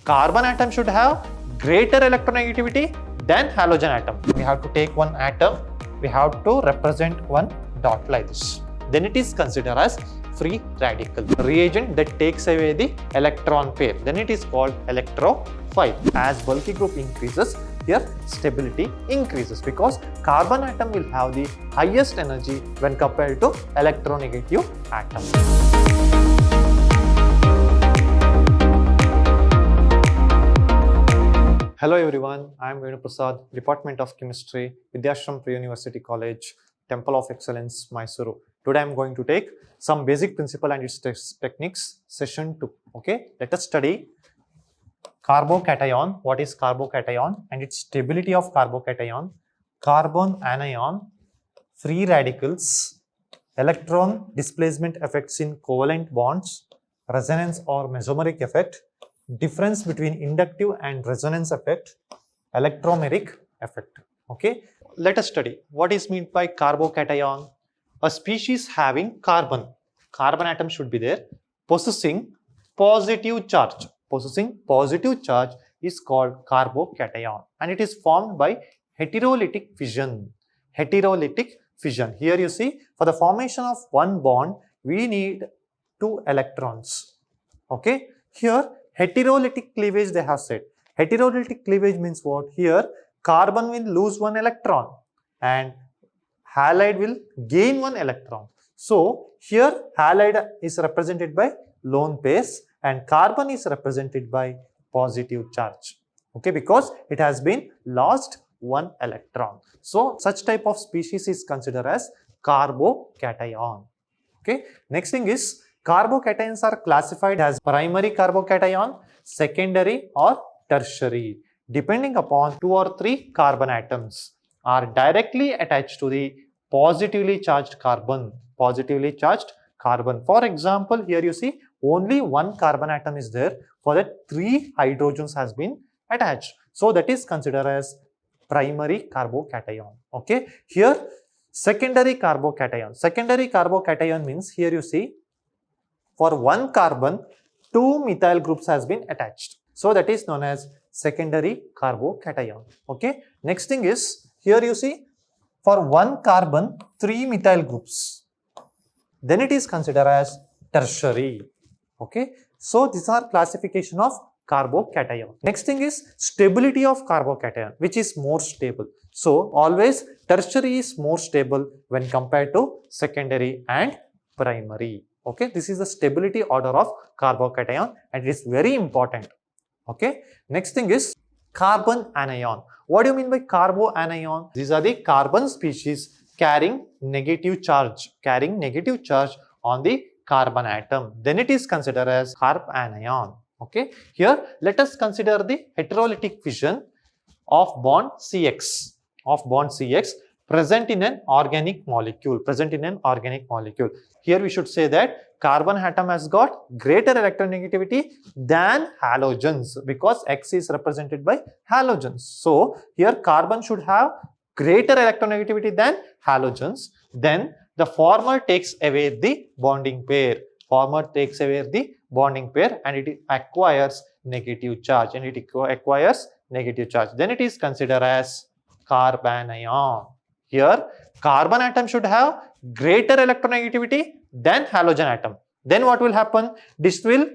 carbon atom should have greater electronegativity than halogen atom. We have to take one atom, we have to represent one dot like this. Then it is considered as free radical. Reagent that takes away the electron pair. Then it is called electrophile. As bulky group increases, here stability increases because carbon atom will have the highest energy when compared to electronegative atom. Hello everyone, I am Venu Prasad, Department of Chemistry, Vidhyaashram Pre-University College, Temple of Excellence, Mysuru. Today I am going to take some basic principle and its techniques, session 2. Okay, let us study carbocation. What is carbocation and its stability of carbocation, carbon anion, free radicals, electron displacement effects in covalent bonds, resonance or mesomeric effect, difference between inductive and resonance effect, electromeric effect. Okay, let us study what is meant by carbocation. A species having carbon atom should be there, possessing positive charge. Possessing positive charge is called carbocation, and it is formed by heterolytic fission. Heterolytic fission. Here you see, for the formation of one bond, we need 2 electrons. Okay, here heterolytic cleavage they have said. Heterolytic cleavage means what? Here carbon will lose 1 electron and halide will gain 1 electron. So here halide is represented by lone pairs and carbon is represented by positive charge. Okay, because it has been lost 1 electron. So such type of species is considered as carbocation. Okay, next thing is carbocations are classified as primary carbocation, secondary or tertiary, depending upon 2 or 3 carbon atoms are directly attached to the positively charged carbon. Positively charged carbon. For example, here you see only 1 carbon atom is there, for that 3 hydrogens has been attached. So that is considered as primary carbocation. Okay, here secondary carbocation. Secondary carbocation means here you see for 1 carbon 2 methyl groups has been attached. So that is known as secondary carbocation. Okay, next thing is here you see for 1 carbon 3 methyl groups, then it is considered as tertiary. Okay, so these are classification of carbocation. Next thing is stability of carbocation, which is more stable. So always tertiary is more stable when compared to secondary and primary. Okay, this is the stability order of carbocation and it is very important. Okay, next thing is carbon anion. What do you mean by carboanion? These are the carbon species carrying negative charge on the carbon atom. Then it is considered as carbanion. Okay, here let us consider the heterolytic fission of bond CX. Present in an organic molecule. Here we should say that carbon atom has got greater electronegativity than halogens because X is represented by halogens. So here carbon should have greater electronegativity than halogens. Then the former takes away the bonding pair. And it acquires negative charge. Then it is considered as carbanion. Here carbon atom should have greater electronegativity than halogen atom. Then what will happen?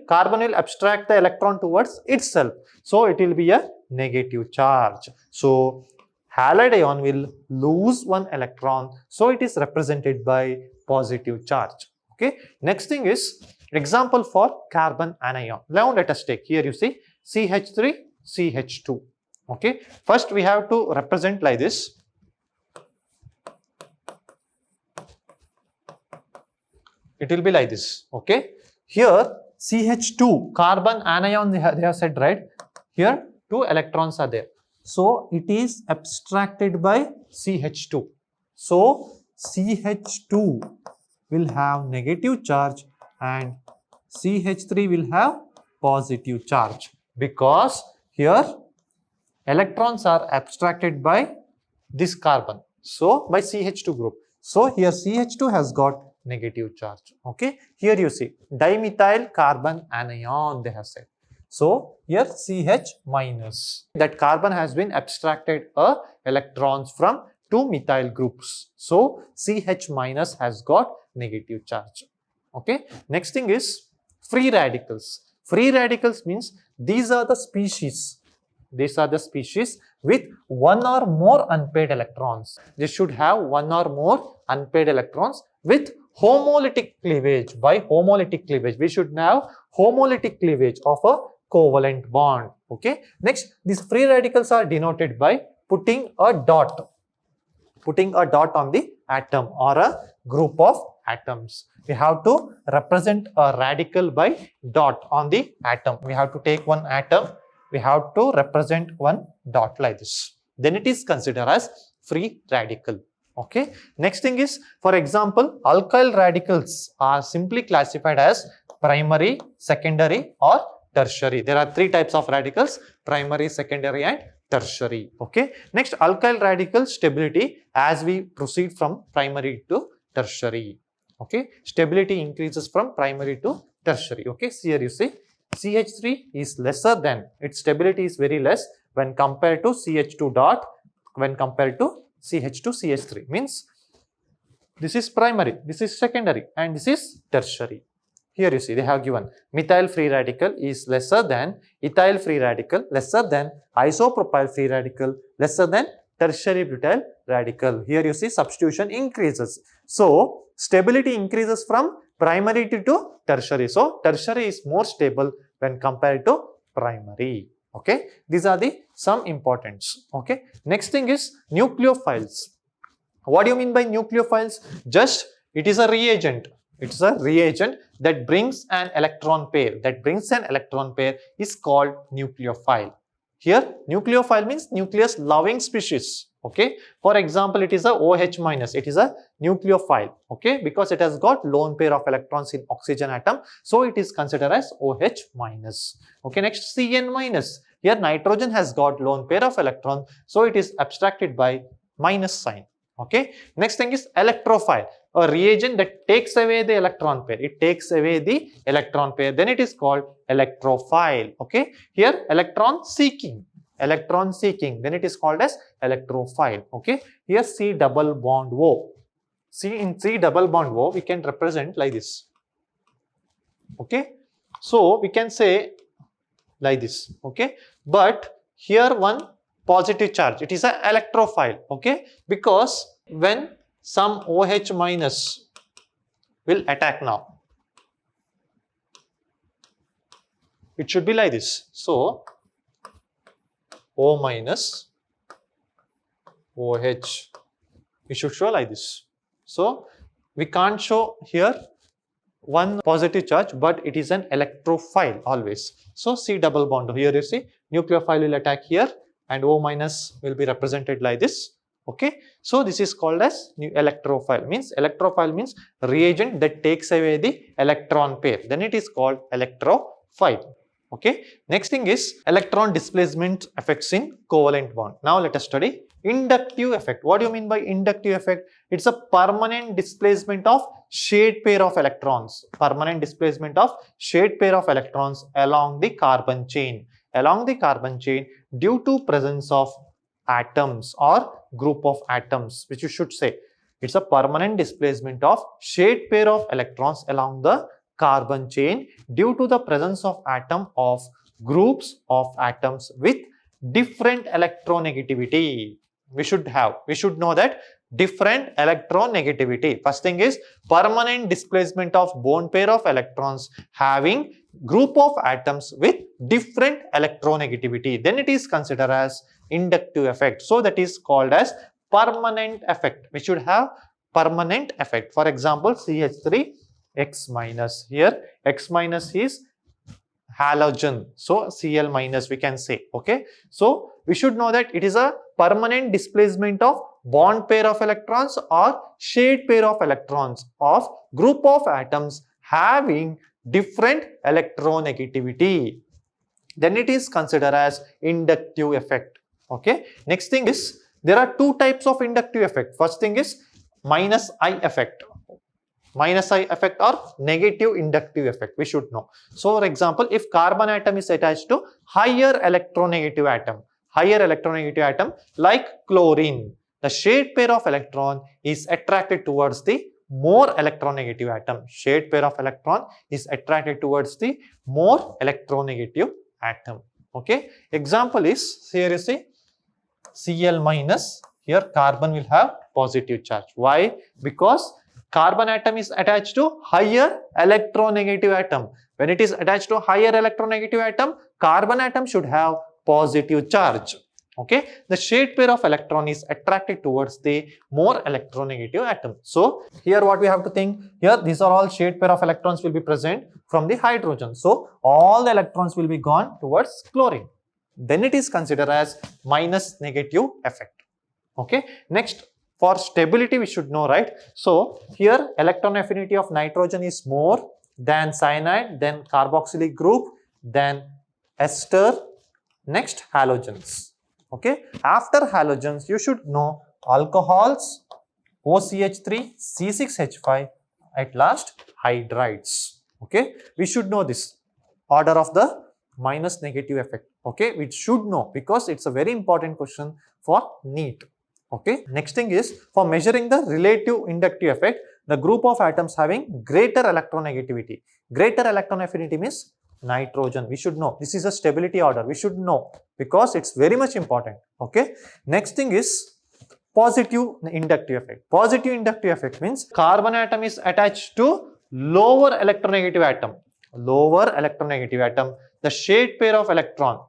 Carbon will abstract the electron towards itself. So it will be a negative charge. So halide ion will lose 1 electron. So it is represented by positive charge. Okay. Next thing is example for carbon anion. Now let us take here you see CH3, CH2. Okay. First we have to represent like this. It will be like this. Okay. Here CH2 carbon anion they have said, right? Here 2 electrons are there. So it is abstracted by CH2. So CH2 will have negative charge and CH3 will have positive charge because here electrons are abstracted by this carbon. So by CH2 group. So here CH2 has got negative charge. Okay, here you see dimethyl carbon anion they have said. So here CH minus. That carbon has been abstracted electrons from two methyl groups. So CH minus has got negative charge. Okay. Next thing is free radicals. Free radicals means these are the species. These are the species with one or more unpaired electrons. They should have one or more unpaired electrons with homolytic cleavage. By homolytic cleavage, we should have homolytic cleavage of a covalent bond. Okay. Next, these free radicals are denoted by putting a dot. Putting a dot on the atom or a group of atoms. We have to represent a radical by dot on the atom. We have to take one atom. We have to represent one dot like this. Then it is considered as free radical. Okay. Next thing is, for example, alkyl radicals are simply classified as primary, secondary or tertiary. There are three types of radicals: primary, secondary and tertiary. Okay. Next, alkyl radical stability as we proceed from primary to tertiary. Okay. Stability increases from primary to tertiary. Okay. So here you see CH3 is lesser than, its stability is very less when compared to CH2 dot, when compared to CH2 CH3. Means this is primary, this is secondary and this is tertiary. Here you see they have given methyl free radical is lesser than ethyl free radical, lesser than isopropyl free radical, lesser than tertiary butyl radical. Here you see substitution increases. So stability increases from primary to tertiary. So tertiary is more stable when compared to primary. Okay. These are the some importance. Okay. Next thing is nucleophiles. What do you mean by nucleophiles? Just it is a reagent. It's a reagent that brings an electron pair. That brings an electron pair is called nucleophile. Here nucleophile means nucleus loving species. Okay. For example, it is a OH minus. It is a nucleophile. Okay. Because it has got lone pair of electrons in oxygen atom. So it is considered as OH minus. Okay. Next, CN minus. Here nitrogen has got lone pair of electrons. So it is abstracted by minus sign. Okay. Next thing is electrophile. A reagent that takes away the electron pair. It takes away the electron pair. Then it is called electrophile. Okay. Here electron seeking. Electron seeking. Then it is called as electrophile. Okay. Here C double bond O. See, in C double bond O we can represent like this. Okay. So we can say like this. Okay. But here one positive charge. It is an electrophile. Okay. Because when some OH minus will attack now, it should be like this. So O minus OH, we should show like this. So we can't show here one positive charge, but it is an electrophile always. So C double bond, here you see nucleophile will attack here and O minus will be represented like this. Okay. So this is called as electrophile. Electrophile means reagent that takes away the electron pair. Then it is called electrophile. Okay. Next thing is electron displacement effects in covalent bond. Now let us study inductive effect. What do you mean by inductive effect? It's a permanent displacement of shade pair of electrons. Permanent displacement of shade pair of electrons along the carbon chain. Along the carbon chain due to presence of atoms or group of atoms, which you should say. It's a permanent displacement of shade pair of electrons along the carbon chain due to the presence of atom of groups of atoms with different electronegativity. We should know that different electronegativity. First thing is permanent displacement of bond pair of electrons having group of atoms with different electronegativity. Then it is considered as inductive effect. So that is called as permanent effect. We should have permanent effect. For example, CH3 X minus. Here X minus is halogen. So Cl minus we can say. Okay. So we should know that it is a permanent displacement of bond pair of electrons or shade pair of electrons of group of atoms having different electronegativity. Then it is considered as inductive effect. Okay. Next thing is there are two types of inductive effect. First thing is minus I effect. minus I effect or negative inductive effect, we should know. So for example, if carbon atom is attached to higher electronegative atom like chlorine, the shade pair of electron is attracted towards the more electronegative atom. Shade pair of electron is attracted towards the more electronegative atom. Okay. Example is, here you see Cl minus, here carbon will have positive charge. Why? Because carbon atom is attached to higher electronegative atom. When it is attached to higher electronegative atom, carbon atom should have positive charge. Okay, the shade pair of electron is attracted towards the more electronegative atom. So here what we have to think, here these are all shade pair of electrons will be present from the hydrogen. So all the electrons will be gone towards chlorine. Then it is considered as minus negative effect. Okay, next for stability we should know, right? So here electron affinity of nitrogen is more than cyanide, then carboxylic group, then ester, next halogens. Okay, after halogens you should know alcohols, OCH3, C6H5, at last hydrides. Okay, we should know this order of the minus negative effect. Okay, we should know because it's a very important question for NEET. Okay, next thing is for measuring the relative inductive effect, the group of atoms having greater electronegativity. Greater electron affinity means nitrogen. We should know. This is a stability order. We should know because it's very much important. Okay. Next thing is positive inductive effect. Positive inductive effect means carbon atom is attached to lower electronegative atom. Lower electronegative atom. The shade pair of electron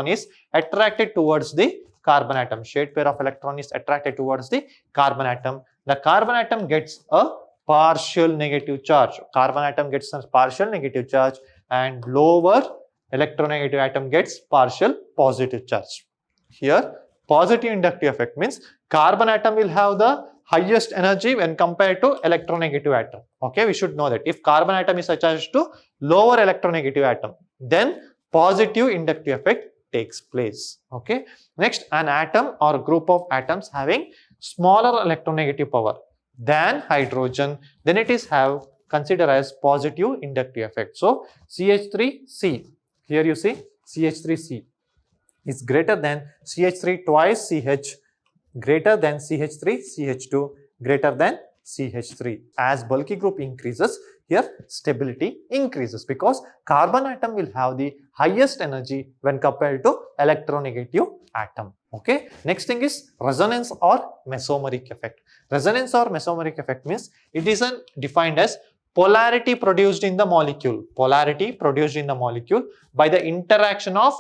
is attracted towards the carbon atom. Shade pair of electron is attracted towards the carbon atom. The carbon atom gets a partial negative charge. Carbon atom gets a partial negative charge and lower electronegative atom gets partial positive charge. Here positive inductive effect means carbon atom will have the highest energy when compared to electronegative atom. Okay, we should know that if carbon atom is attached to lower electronegative atom, then positive inductive effect takes place. Okay, next, an atom or group of atoms having smaller electronegative power than hydrogen, then it is considered as positive inductive effect. So CH3C, here you see CH3C is greater than CH3 twice CH, greater than CH3 CH2, greater than CH3. As bulky group increases, here stability increases because carbon atom will have the highest energy when compared to electronegative atom. Okay. Next thing is resonance or mesomeric effect. Resonance or mesomeric effect means it is defined as polarity produced in the molecule. Polarity produced in the molecule by the interaction of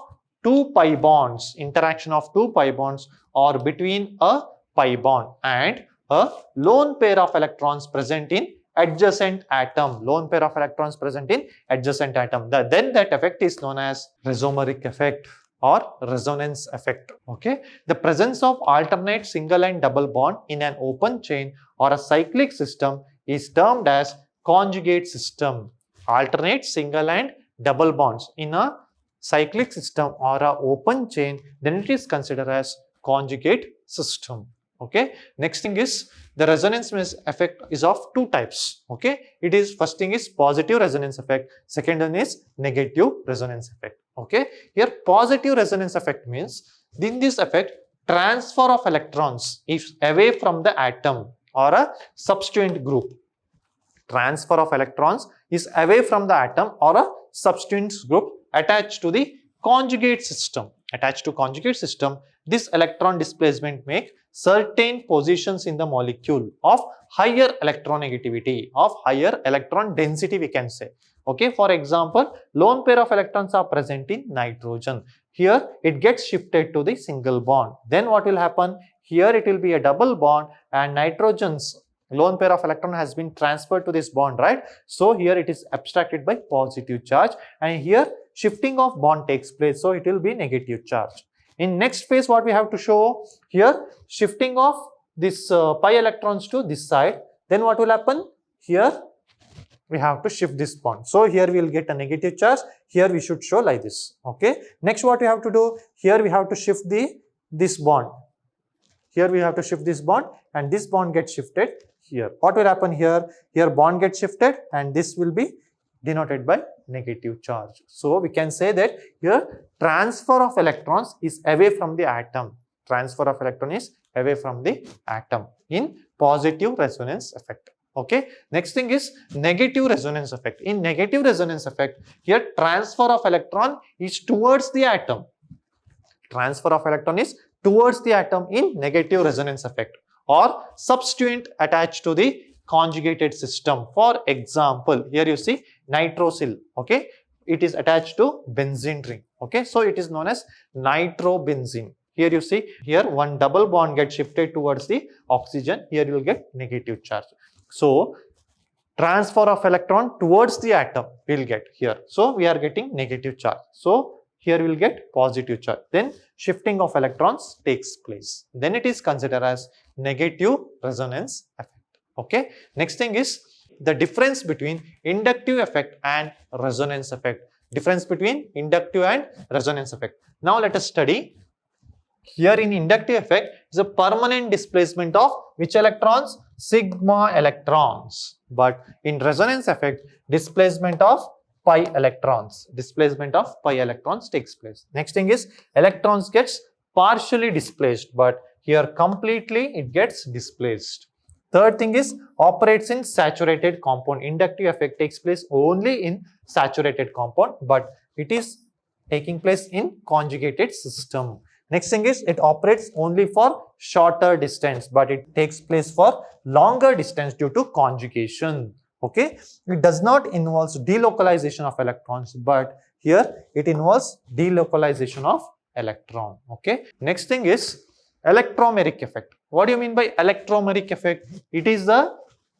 two pi bonds. Interaction of two pi bonds or between a pi bond and a lone pair of electrons present in adjacent atom. Lone pair of electrons present in adjacent atom. Then that effect is known as mesomeric effect or resonance effect. Okay. The presence of alternate single and double bond in an open chain or a cyclic system is termed as conjugate system. Alternate single and double bonds in a cyclic system or a open chain, then it is considered as conjugate system. Okay. Next thing is the resonance effect is of two types. Okay. It is, first thing is positive resonance effect. Second one is negative resonance effect. Okay. Here positive resonance effect means in this effect transfer of electrons is away from the atom or a substituent group. Transfer of electrons is away from the atom or a substituent group attached to the conjugate system. Attached to conjugate system, this electron displacement make certain positions in the molecule of higher electronegativity, of higher electron density we can say. Okay, for example, lone pair of electrons are present in nitrogen. Here it gets shifted to the single bond. Then what will happen? Here it will be a double bond and nitrogen's lone pair of electron has been transferred to this bond, right? So here it is abstracted by positive charge and here shifting of bond takes place. So it will be negative charge. In next phase, what we have to show here, shifting of this pi electrons to this side. Then what will happen? Here we have to shift this bond. So here we will get a negative charge. Here we should show like this. Okay. Next, what we have to do? Here we have to shift this bond. Here we have to shift this bond, and this bond gets shifted here. What will happen here? Here bond gets shifted, and this will be denoted by negative charge. So we can say that here transfer of electrons is away from the atom. Transfer of electron is away from the atom in positive resonance effect. Okay. Next thing is negative resonance effect. In negative resonance effect, here transfer of electron is towards the atom. Transfer of electron is towards the atom in negative resonance effect, or substituent attached to the conjugated system. For example, here you see nitrosyl. Okay, it is attached to benzene ring. Okay, so it is known as nitrobenzene. Here you see, here one double bond gets shifted towards the oxygen. Here you will get negative charge. So transfer of electron towards the atom we will get here. So we are getting negative charge. So here we will get positive charge. Then shifting of electrons takes place. Then it is considered as negative resonance effect. Okay. Next thing is the difference between inductive effect and resonance effect. Difference between inductive and resonance effect. Now let us study. Here in inductive effect is a permanent displacement of which electrons? Sigma electrons. But in resonance effect, displacement of pi electrons. Displacement of pi electrons takes place. Next thing is electrons gets partially displaced, but here completely it gets displaced. Third thing is operates in saturated compound. Inductive effect takes place only in saturated compound, but it is taking place in conjugated system. Next thing is it operates only for shorter distance, but it takes place for longer distance due to conjugation. Okay, it does not involve delocalization of electrons, but here it involves delocalization of electron. Okay, next thing is electromeric effect. What do you mean by electromeric effect? It is a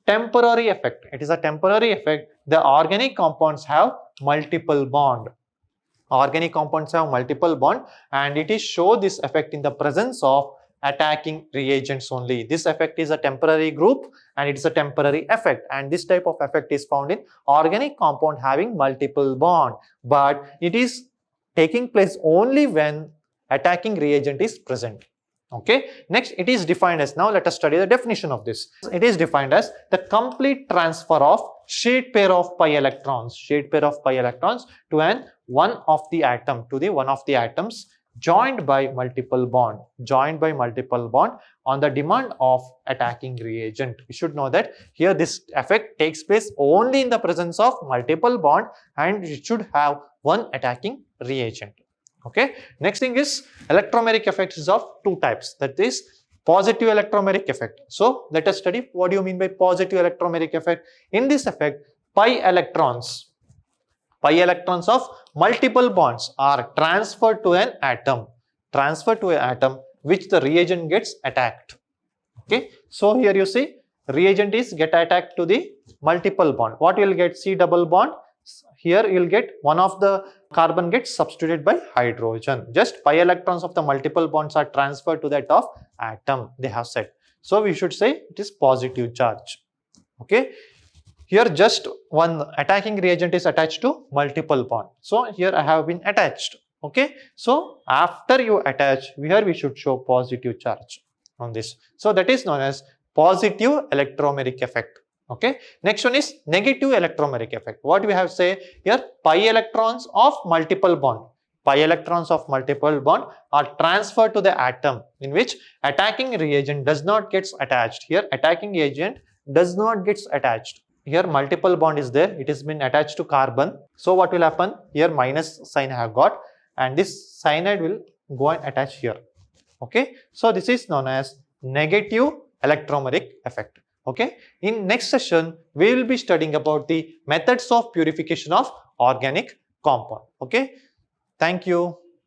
temporary effect. It is a temporary effect. The organic compounds have multiple bond. Organic compounds have multiple bond, and it is show this effect in the presence of attacking reagents only. This effect is a temporary group and it is a temporary effect, and this type of effect is found in organic compound having multiple bond, but it is taking place only when attacking reagent is present. Okay. Next, it is defined as, now let us study the definition of this. It is defined as the complete transfer of shade pair of pi electrons, to an one of the atom, to the one of the atoms joined by multiple bond, on the demand of attacking reagent. You should know that here this effect takes place only in the presence of multiple bond, and it should have one attacking reagent. Okay. Next thing is electromeric effects is of two types, that is positive electromeric effect. So let us study what do you mean by positive electromeric effect. In this effect, pi electrons of multiple bonds are transferred to an atom, which the reagent gets attacked. Okay. So here you see reagent is get attacked to the multiple bond. What you will get? C double bond. Here you will get one of the carbon gets substituted by hydrogen. Just pi electrons of the multiple bonds are transferred to that of atom, they have said. So we should say it is positive charge. Okay. Here just one attacking reagent is attached to multiple bond. So here I have been attached. Okay. So after you attach, here we should show positive charge on this. So that is known as positive electromeric effect. Okay. Next one is negative electromeric effect. What we have say here? Pi electrons of multiple bond. Are transferred to the atom in which attacking reagent does not get attached. Here attacking reagent does not get attached. Here multiple bond is there. It has been attached to carbon. So what will happen? Here minus sign I have got, and this cyanide will go and attach here. Okay. So this is known as negative electromeric effect. Okay. In next session, we will be studying about the methods of purification of organic compound. Okay. Thank you.